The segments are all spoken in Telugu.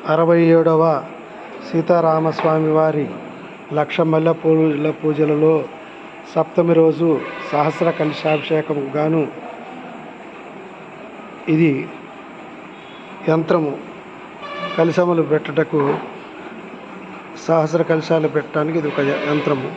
67వ సీతారామస్వామి వారి లక్ష మల్లెపూల పూజలలో సప్తమి రోజు సహస్ర కలశాభిషేకం గాను ఇది యంత్రము. కలశములు పెట్టుటకు, సహస్ర కలశాలు పెట్టడానికి ఇది ఒక యంత్రము.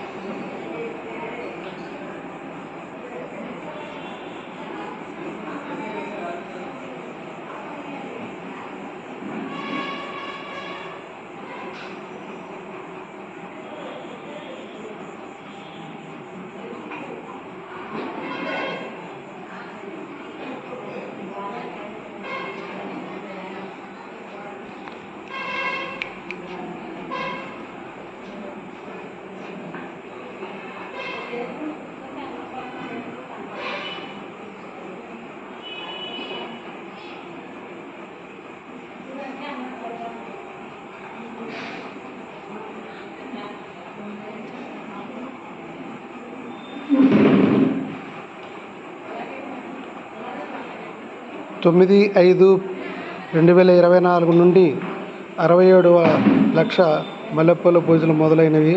తొమ్మిది 5/2024 నుండి 67వ లక్ష మల్లెపూల పూజలు మొదలైనవి.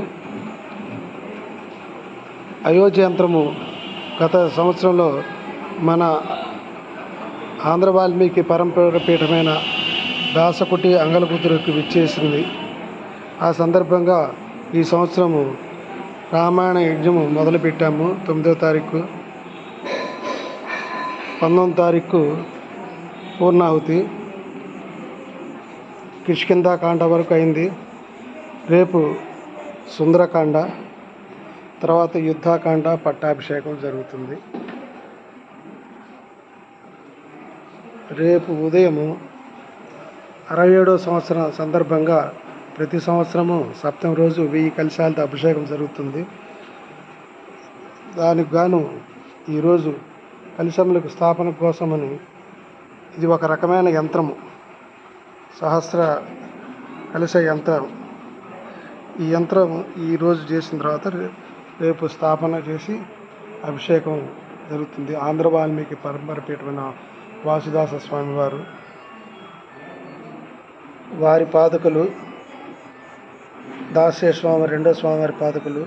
అయోధ్య యంత్రము గత సంవత్సరంలో మన ఆంధ్ర వాల్మీకి పరంపర పీఠమైన దాసకుటి అంగలకుదురుకు విచ్చేసింది. ఆ సందర్భంగా ఈ సంవత్సరము రామాయణ యజ్ఞము మొదలుపెట్టాము. 9వ తారీఖు, 19వ తారీఖు పూర్ణాహుతి, కిష్కింధాకాండ వరకు అయింది. రేపు సుందరకాండ, తర్వాత యుద్ధకాండ, పట్టాభిషేకం జరుగుతుంది. రేపు ఉదయము 67వ సంవత్సరం సందర్భంగా ప్రతి సంవత్సరము సప్తమి రోజు 1000 కలశాలతో అభిషేకం జరుగుతుంది. దానికి గాను ఈరోజు కలశములకు స్థాపన కోసమని ఇది ఒక రకమైన యంత్రము, సహస్ర కలశ యంత్రం. ఈ యంత్రం ఈరోజు చేసిన తర్వాత రేపు స్థాపన చేసి అభిషేకం జరుగుతుంది. ఆంధ్ర వాల్మీకి పరంపర పీఠమైన వాసుదాస స్వామి వారి పాదుకలు, దాసేస్వామి రెండో స్వామివారి పాదుకలు,